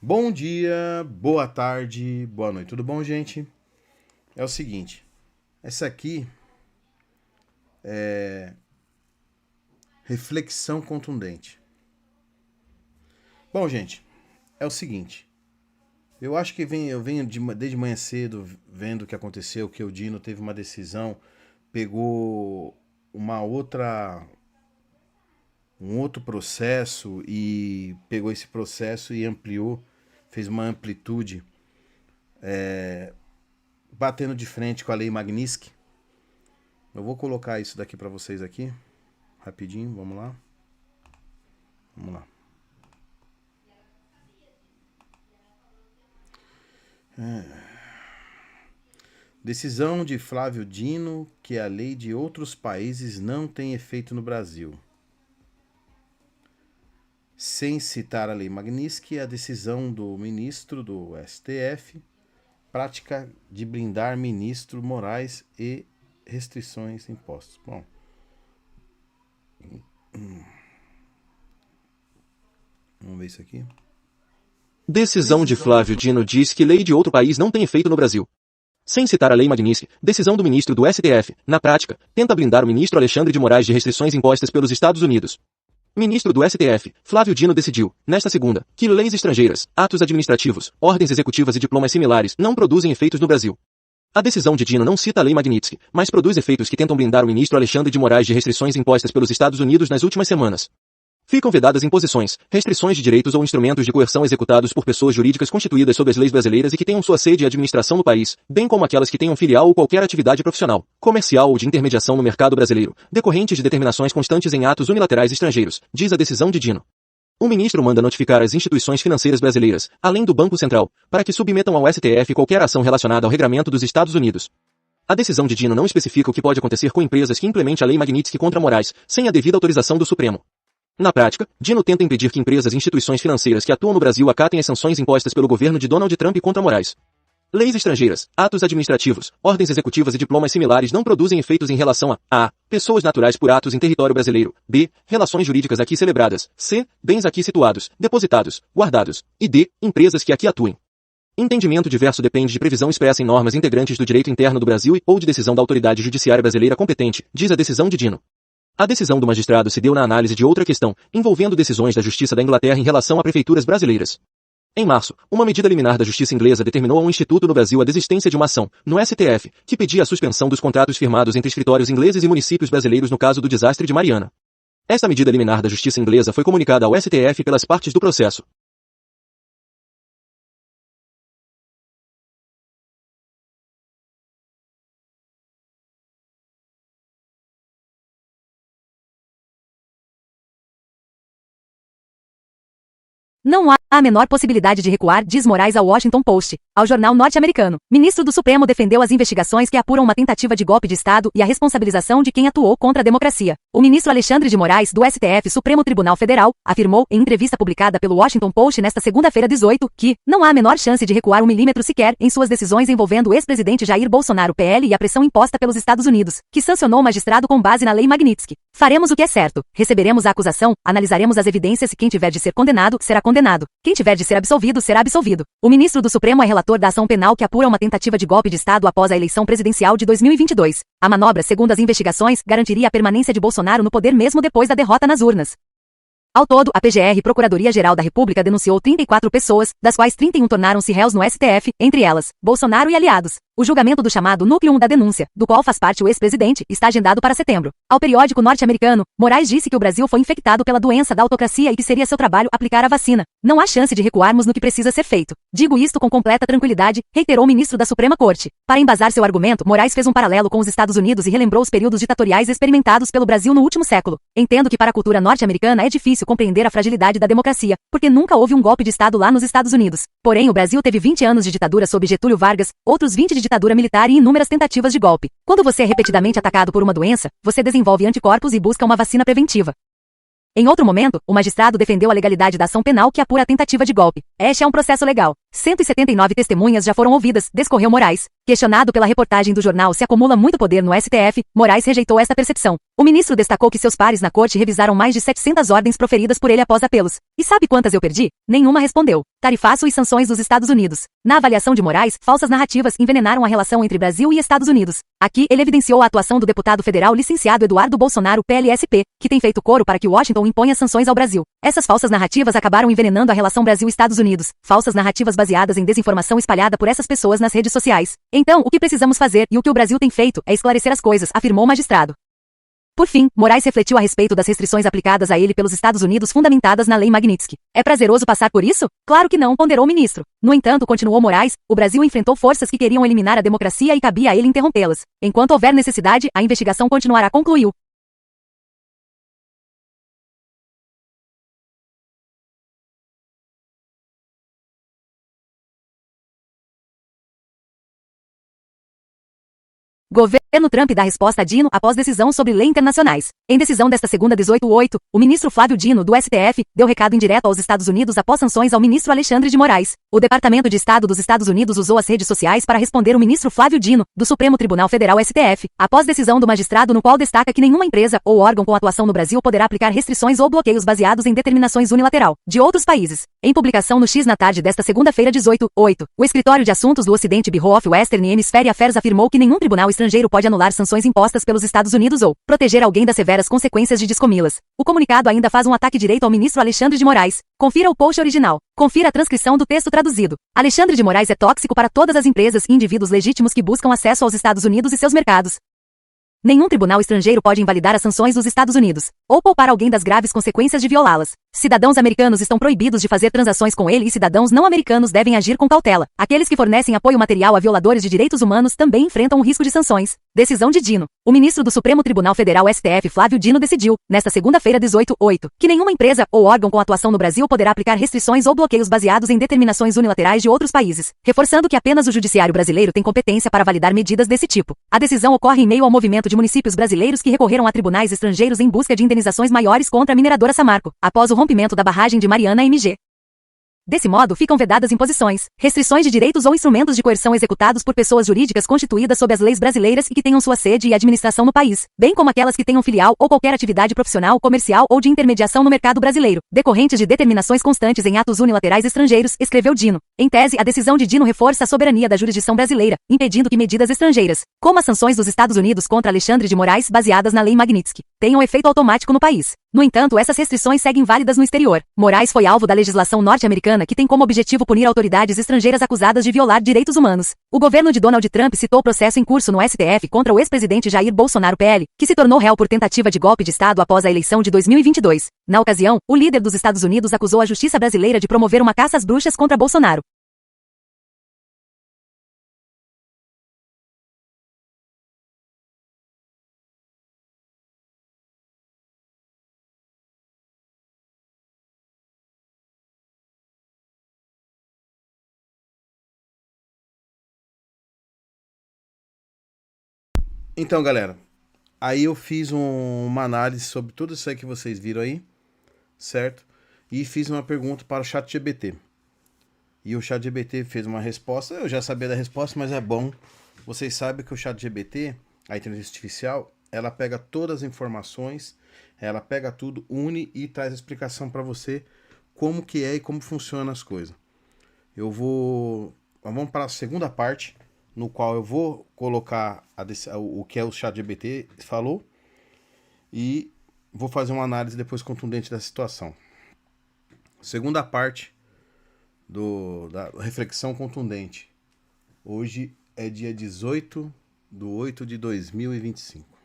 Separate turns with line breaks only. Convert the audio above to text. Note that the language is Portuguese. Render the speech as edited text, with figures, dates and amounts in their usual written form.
Bom dia, boa tarde, boa noite. Tudo bom, gente? É o seguinte, essa aqui é reflexão contundente. Bom, gente, é o seguinte. Eu acho que eu venho desde manhã cedo vendo o que aconteceu, que o Dino teve uma decisão, pegou um outro processo e pegou esse processo e ampliou, fez uma amplitude, batendo de frente com a Lei Magnitsky. Eu vou colocar isso daqui para vocês aqui, rapidinho, vamos lá. Vamos lá. Decisão de Flávio Dino que a lei de outros países não tem efeito no Brasil. Sem citar a Lei Magnitsky, a decisão do ministro do STF, prática de blindar ministro Moraes e restrições impostas. Bom, vamos ver isso aqui.
Decisão de Flávio Dino diz que lei de outro país não tem efeito no Brasil. Sem citar a Lei Magnitsky, decisão do ministro do STF, na prática, tenta blindar o ministro Alexandre de Moraes de restrições impostas pelos Estados Unidos. Ministro do STF, Flávio Dino decidiu, nesta segunda, que leis estrangeiras, atos administrativos, ordens executivas e diplomas similares não produzem efeitos no Brasil. A decisão de Dino não cita a Lei Magnitsky, mas produz efeitos que tentam blindar o ministro Alexandre de Moraes de restrições impostas pelos Estados Unidos nas últimas semanas. Ficam vedadas imposições, restrições de direitos ou instrumentos de coerção executados por pessoas jurídicas constituídas sob as leis brasileiras e que tenham sua sede e administração no país, bem como aquelas que tenham filial ou qualquer atividade profissional, comercial ou de intermediação no mercado brasileiro, decorrentes de determinações constantes em atos unilaterais estrangeiros, diz a decisão de Dino. O ministro manda notificar as instituições financeiras brasileiras, além do Banco Central, para que submetam ao STF qualquer ação relacionada ao regramento dos Estados Unidos. A decisão de Dino não especifica o que pode acontecer com empresas que implementem a Lei Magnitsky contra Moraes, sem a devida autorização do Supremo. Na prática, Dino tenta impedir que empresas e instituições financeiras que atuam no Brasil acatem as sanções impostas pelo governo de Donald Trump contra Moraes. Leis estrangeiras, atos administrativos, ordens executivas e diplomas similares não produzem efeitos em relação a pessoas naturais por atos em território brasileiro, b. relações jurídicas aqui celebradas, c. bens aqui situados, depositados, guardados, e d. empresas que aqui atuem. Entendimento diverso depende de previsão expressa em normas integrantes do direito interno do Brasil e ou de decisão da autoridade judiciária brasileira competente, diz a decisão de Dino. A decisão do magistrado se deu na análise de outra questão, envolvendo decisões da Justiça da Inglaterra em relação a prefeituras brasileiras. Em março, uma medida liminar da Justiça inglesa determinou a um instituto no Brasil a desistência de uma ação, no STF, que pedia a suspensão dos contratos firmados entre escritórios ingleses e municípios brasileiros no caso do desastre de Mariana. Essa medida liminar da Justiça inglesa foi comunicada ao STF pelas partes do processo.
Não há a menor possibilidade de recuar, diz Moraes ao Washington Post, ao jornal norte-americano. Ministro do Supremo defendeu as investigações que apuram uma tentativa de golpe de Estado e a responsabilização de quem atuou contra a democracia. O ministro Alexandre de Moraes, do STF Supremo Tribunal Federal, afirmou, em entrevista publicada pelo Washington Post nesta segunda-feira 18, que não há a menor chance de recuar um milímetro sequer em suas decisões envolvendo o ex-presidente Jair Bolsonaro PL e a pressão imposta pelos Estados Unidos, que sancionou o magistrado com base na Lei Magnitsky. Faremos o que é certo, receberemos a acusação, analisaremos as evidências e quem tiver de ser condenado, será condenado. Quem tiver de ser absolvido, será absolvido. O ministro do Supremo é relator da ação penal que apura uma tentativa de golpe de Estado após a eleição presidencial de 2022. A manobra, segundo as investigações, garantiria a permanência de Bolsonaro no poder mesmo depois da derrota nas urnas. Ao todo, a PGR, Procuradoria-Geral da República, denunciou 34 pessoas, das quais 31 tornaram-se réus no STF, entre elas, Bolsonaro e aliados. O julgamento do chamado Núcleo 1 da denúncia, do qual faz parte o ex-presidente, está agendado para setembro. Ao periódico norte-americano, Moraes disse que o Brasil foi infectado pela doença da autocracia e que seria seu trabalho aplicar a vacina. Não há chance de recuarmos no que precisa ser feito. Digo isto com completa tranquilidade, reiterou o ministro da Suprema Corte. Para embasar seu argumento, Moraes fez um paralelo com os Estados Unidos e relembrou os períodos ditatoriais experimentados pelo Brasil no último século. Entendo que para a cultura norte-americana é difícil compreender a fragilidade da democracia, porque nunca houve um golpe de Estado lá nos Estados Unidos. Porém, o Brasil teve 20 anos de ditadura sob Getúlio Vargas, outros 20 de ditadura militar e inúmeras tentativas de golpe. Quando você é repetidamente atacado por uma doença, você desenvolve anticorpos e busca uma vacina preventiva. Em outro momento, o magistrado defendeu a legalidade da ação penal que apura a tentativa de golpe. Este é um processo legal. 179 testemunhas já foram ouvidas, discorreu Moraes. Questionado pela reportagem do jornal Se acumula muito poder no STF, Moraes rejeitou esta percepção. O ministro destacou que seus pares na corte revisaram mais de 700 ordens proferidas por ele após apelos. E sabe quantas eu perdi? Nenhuma, respondeu. Tarifaço e sanções dos Estados Unidos. Na avaliação de Moraes, falsas narrativas envenenaram a relação entre Brasil e Estados Unidos. Aqui, ele evidenciou a atuação do deputado federal licenciado Eduardo Bolsonaro, PLSP, que tem feito coro para que Washington imponha sanções ao Brasil. Essas falsas narrativas acabaram envenenando a relação Brasil-Estados Unidos. Falsas narrativas baseadas em desinformação espalhada por essas pessoas nas redes sociais. Então, o que precisamos fazer e o que o Brasil tem feito é esclarecer as coisas, afirmou o magistrado. Por fim, Moraes refletiu a respeito das restrições aplicadas a ele pelos Estados Unidos fundamentadas na Lei Magnitsky. É prazeroso passar por isso? Claro que não, ponderou o ministro. No entanto, continuou Moraes, o Brasil enfrentou forças que queriam eliminar a democracia e cabia a ele interrompê-las. Enquanto houver necessidade, a investigação continuará, concluiu. Governo Trump dá resposta a Dino após decisão sobre lei internacionais. Em decisão desta segunda 18/8, o ministro Flávio Dino, do STF, deu recado indireto aos Estados Unidos após sanções ao ministro Alexandre de Moraes. O Departamento de Estado dos Estados Unidos usou as redes sociais para responder o ministro Flávio Dino, do Supremo Tribunal Federal STF, após decisão do magistrado no qual destaca que nenhuma empresa ou órgão com atuação no Brasil poderá aplicar restrições ou bloqueios baseados em determinações unilateral de outros países. Em publicação no X na tarde desta segunda-feira 18/8, o Escritório de Assuntos do Ocidente Bureau of Western Hemisphere Affairs afirmou que nenhum tribunal estrangeiro pode anular sanções impostas pelos Estados Unidos ou proteger alguém das severas consequências de descomi-las. O comunicado ainda faz um ataque direto ao ministro Alexandre de Moraes. Confira o post original. Confira a transcrição do texto traduzido. Alexandre de Moraes é tóxico para todas as empresas e indivíduos legítimos que buscam acesso aos Estados Unidos e seus mercados. Nenhum tribunal estrangeiro pode invalidar as sanções dos Estados Unidos, ou poupar alguém das graves consequências de violá-las. Cidadãos americanos estão proibidos de fazer transações com ele e cidadãos não americanos devem agir com cautela. Aqueles que fornecem apoio material a violadores de direitos humanos também enfrentam o risco de sanções. Decisão de Dino. O ministro do Supremo Tribunal Federal STF, Flávio Dino, decidiu, nesta segunda-feira 18/8, que nenhuma empresa ou órgão com atuação no Brasil poderá aplicar restrições ou bloqueios baseados em determinações unilaterais de outros países, reforçando que apenas o judiciário brasileiro tem competência para validar medidas desse tipo. A decisão ocorre em meio ao movimento de municípios brasileiros que recorreram a tribunais estrangeiros em busca de indenizações maiores contra a mineradora Samarco, após o rompimento da barragem de Mariana MG. Desse modo, ficam vedadas imposições, restrições de direitos ou instrumentos de coerção executados por pessoas jurídicas constituídas sob as leis brasileiras e que tenham sua sede e administração no país, bem como aquelas que tenham filial ou qualquer atividade profissional, comercial ou de intermediação no mercado brasileiro, decorrentes de determinações constantes em atos unilaterais estrangeiros, escreveu Dino. Em tese, a decisão de Dino reforça a soberania da jurisdição brasileira, impedindo que medidas estrangeiras, como as sanções dos Estados Unidos contra Alexandre de Moraes baseadas na Lei Magnitsky, tenham efeito automático no país. No entanto, essas restrições seguem válidas no exterior. Moraes foi alvo da legislação norte-americana que tem como objetivo punir autoridades estrangeiras acusadas de violar direitos humanos. O governo de Donald Trump citou o processo em curso no STF contra o ex-presidente Jair Bolsonaro PL, que se tornou réu por tentativa de golpe de Estado após a eleição de 2022. Na ocasião, o líder dos Estados Unidos acusou a justiça brasileira de promover uma caça às bruxas contra Bolsonaro.
Então, galera, aí eu fiz uma análise sobre tudo isso aí que vocês viram aí, certo? E fiz uma pergunta para o ChatGPT. E o ChatGPT fez uma resposta. Eu já sabia da resposta, mas é bom. Vocês sabem que o ChatGPT, a inteligência artificial, ela pega todas as informações, ela pega tudo, une e traz a explicação para você como que é e como funcionam as coisas. Vamos para a segunda parte, no qual eu vou colocar o que é o ChatGPT falou e vou fazer uma análise depois contundente da situação. Segunda parte da reflexão contundente. Hoje é dia 18/8/2025.